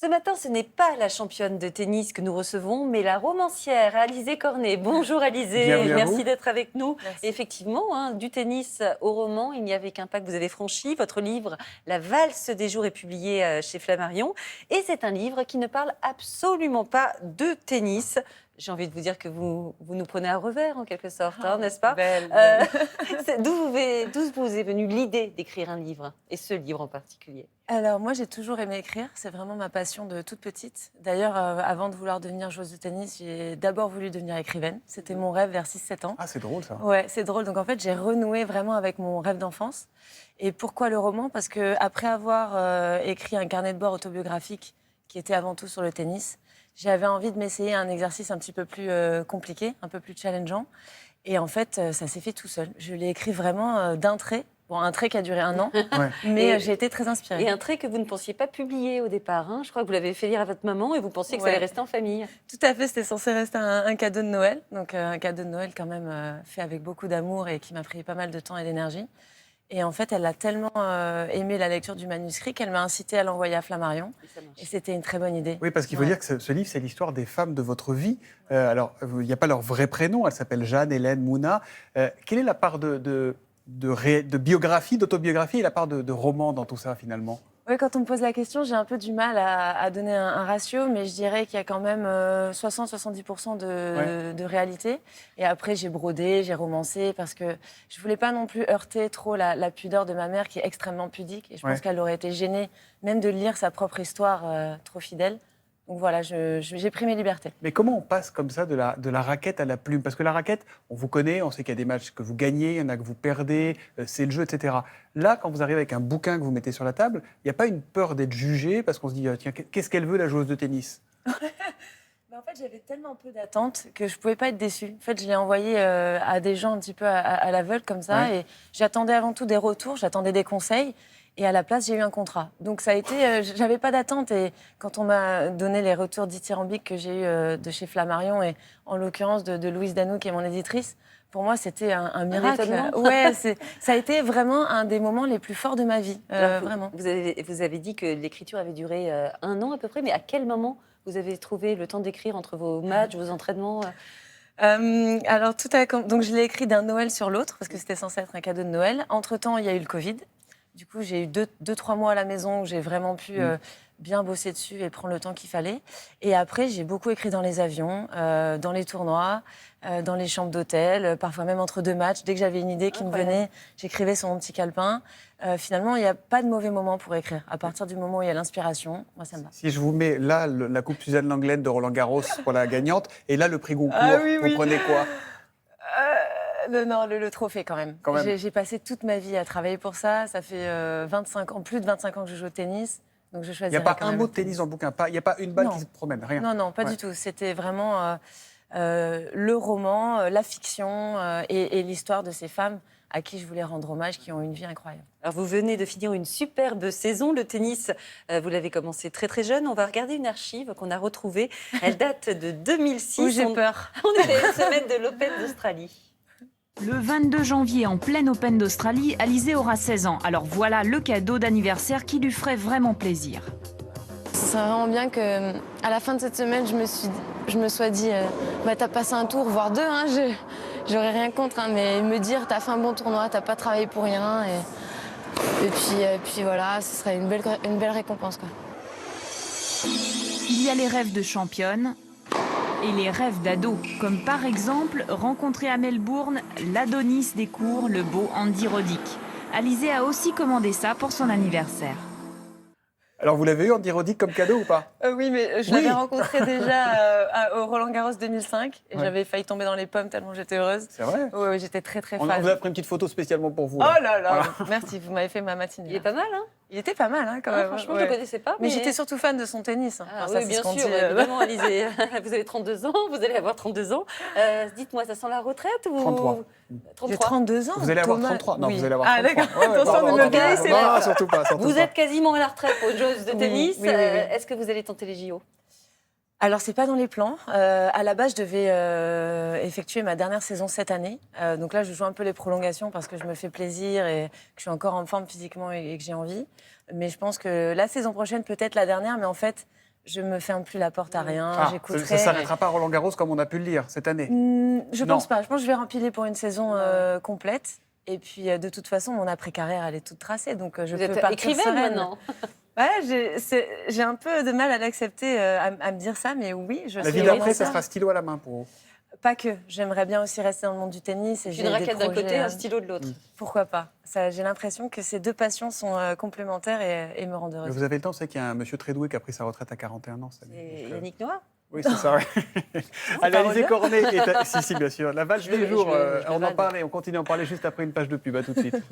Ce matin, ce n'est pas la championne de tennis que nous recevons, mais la romancière Alizée Cornet. Bonjour Alizée, Bienvenue à vous. merci d'être avec nous. Merci. Effectivement, du tennis au roman, il n'y avait qu'un pas que vous avez franchi. Votre livre, La valse des jours, est publié chez Flammarion. Et c'est un livre qui ne parle absolument pas de tennis. J'ai envie de vous dire que vous nous prenez à revers, en quelque sorte, n'est-ce pas? Belle. D'où vous est venue l'idée d'écrire un livre, et ce livre en particulier? Alors moi j'ai toujours aimé écrire, c'est vraiment ma passion de toute petite. D'ailleurs avant de vouloir devenir joueuse de tennis, j'ai d'abord voulu devenir écrivaine. C'était mon rêve vers 6-7 ans. Ah, c'est drôle ça. Ouais, c'est drôle. Donc en fait j'ai renoué vraiment avec mon rêve d'enfance. Et pourquoi le roman? Parce qu'après avoir écrit un carnet de bord autobiographique qui était avant tout sur le tennis, j'avais envie de m'essayer à un exercice un petit peu plus compliqué, un peu plus challengeant. Et en fait ça s'est fait tout seul. Je l'ai écrit vraiment d'un trait. Bon, un trait qui a duré 1 an, mais j'ai été très inspirée. Et un trait que vous ne pensiez pas publier au départ. Je crois que vous l'avez fait lire à votre maman et vous pensiez que ça Ouais. allait rester en famille. Tout à fait, c'était censé rester un cadeau de Noël. Donc un cadeau de Noël quand même fait avec beaucoup d'amour et qui m'a pris pas mal de temps et d'énergie. Et en fait, elle a tellement aimé la lecture du manuscrit qu'elle m'a incitée à l'envoyer à Flammarion. Et c'était une très bonne idée. Oui, parce qu'il faut dire que ce livre, c'est l'histoire des femmes de votre vie. Alors, il n'y a pas leur vrai prénom, elles s'appellent Jeanne, Hélène, Mouna. Quelle est la part de biographie, d'autobiographie et la part de roman dans tout ça, finalement? Oui, quand on me pose la question, j'ai un peu du mal à donner un ratio, mais je dirais qu'il y a quand même 60-70% de réalité. Et après, j'ai brodé, j'ai romancé, parce que je ne voulais pas non plus heurter trop la pudeur de ma mère, qui est extrêmement pudique. Et je pense qu'elle aurait été gênée même de lire sa propre histoire trop fidèle. Donc voilà, j'ai pris mes libertés. Mais comment on passe comme ça de la raquette à la plume? Parce que la raquette, on vous connaît, on sait qu'il y a des matchs que vous gagnez, il y en a que vous perdez, c'est le jeu, etc. Là, quand vous arrivez avec un bouquin que vous mettez sur la table, il n'y a pas une peur d'être jugé parce qu'on se dit, tiens, qu'est-ce qu'elle veut, la joueuse de tennis? En fait, j'avais tellement peu d'attentes que je ne pouvais pas être déçue. En fait, je l'ai envoyé à des gens un petit peu à l'aveugle comme ça. Et j'attendais avant tout des retours, j'attendais des conseils. Et à la place, j'ai eu un contrat. Donc ça a été, j'avais pas d'attente. Et quand on m'a donné les retours dithyrambiques que j'ai eu de chez Flammarion, et en l'occurrence de Louise Danou, qui est mon éditrice, pour moi, c'était un miracle. Ouais, ça a été vraiment un des moments les plus forts de ma vie, vraiment. Vous avez dit que l'écriture avait duré 1 an à peu près, mais à quel moment vous avez trouvé le temps d'écrire entre vos matchs, vos entraînements? Alors, donc je l'ai écrit d'un Noël sur l'autre, parce que c'était censé être un cadeau de Noël. Entre-temps, il y a eu le Covid. Du coup, j'ai eu 2-3 mois à la maison où j'ai vraiment pu bien bosser dessus et prendre le temps qu'il fallait. Et après, j'ai beaucoup écrit dans les avions, dans les tournois, dans les chambres d'hôtel, parfois même entre 2 matchs. Dès que j'avais une idée qui me venait, j'écrivais sur mon petit calepin. Finalement, il n'y a pas de mauvais moment pour écrire. À partir du moment où il y a l'inspiration, moi, ça me va. Si je vous mets là la coupe Suzanne Lenglen de Roland Garros pour la gagnante, et là le prix Goncourt, vous prenez quoi? Non, le trophée quand même. J'ai passé toute ma vie à travailler pour ça. Ça fait plus de 25 ans que je joue au tennis. Donc je Il choisirais n'y a pas quand un même mot le de tennis dans le bouquin, il n'y a pas une balle qui se promène, rien. Non, pas du tout. C'était vraiment le roman, la fiction et l'histoire de ces femmes à qui je voulais rendre hommage, qui ont une vie incroyable. Alors vous venez de finir une superbe saison. Le tennis, vous l'avez commencé très très jeune. On va regarder une archive qu'on a retrouvée. Elle date de 2006. Où j'ai peur. On est à une semaine de l'Open d'Australie. Le 22 janvier, en plein Open d'Australie, Alizée aura 16 ans. Alors voilà le cadeau d'anniversaire qui lui ferait vraiment plaisir. Ce serait vraiment bien qu'à la fin de cette semaine, je me sois dit t'as passé un tour, voire 2, j'aurais rien contre, mais me dire t'as fait un bon tournoi, t'as pas travaillé pour rien. Et puis voilà, ce serait une belle récompense, quoi. Il y a les rêves de championne et les rêves d'ado, comme par exemple rencontrer à Melbourne l'Adonis des cours, le beau Andy Roddick. Alizée a aussi commandé ça pour son anniversaire. Alors vous l'avez eu Andy Roddick comme cadeau ou pas? Oui, mais je l'avais rencontré déjà au Roland Garros 2005 et j'avais failli tomber dans les pommes tellement j'étais heureuse. C'est vrai? Oui, j'étais très On fan. vous a pris une petite photo spécialement pour vous. Oh là là, merci, vous m'avez fait ma matinée. Il est pas mal, Il était pas mal, quand même. Franchement, je ne le connaissais pas. Mais j'étais surtout fan de son tennis. Ah, ça, oui, bien sûr, évidemment, Alizée. Vous avez 32 ans, vous allez avoir 32 ans. Dites-moi, ça sent la retraite ou... 33. J'ai 32 ans. Vous allez avoir Thomas. 33. Non, Oui. vous allez avoir 33. Ah d'accord, attention, ne me guérissez pas. Non, surtout pas. Vous êtes quasiment à la retraite pour une joueuse de tennis. Oui. Est-ce que vous allez tenter les JO? Alors, c'est pas dans les plans. À la base, je devais effectuer ma dernière saison cette année. Donc là, je joue un peu les prolongations parce que je me fais plaisir et que je suis encore en forme physiquement et que j'ai envie. Mais je pense que la saison prochaine, peut-être la dernière, mais en fait, je me ferme plus la porte à rien, Ça ne j'écouterai. s'arrêtera pas à Roland-Garros comme on a pu le lire cette année. Je Non. pense pas. Je pense que je vais rempiler pour une saison complète. Et puis, de toute façon, mon après-carrière, elle est toute tracée. Donc, je Vous peux êtes partir écrivaine sereine. maintenant. Ouais, j'ai un peu de mal à l'accepter, à me dire ça, mais oui, je La suis vie d'après, vraiment ça sera stylo à la main pour vous. Pas que. J'aimerais bien aussi rester dans le monde du tennis. Et Une j'ai des raquette d'un projets, côté, un stylo de l'autre. Pourquoi pas. J'ai l'impression que ces deux passions sont complémentaires et me rendent Mais heureuse. vous avez le temps, c'est qu'il y a un monsieur très doué qui a pris sa retraite à 41 ans. Ça, C'est Yannick Noah. Oui, c'est ça. Ouais. Allez, Alizé Cornet. Si, bien sûr. La valse Je du jour, le on en valide. parlait, on continue à en parler juste après une page de pub. À tout de suite.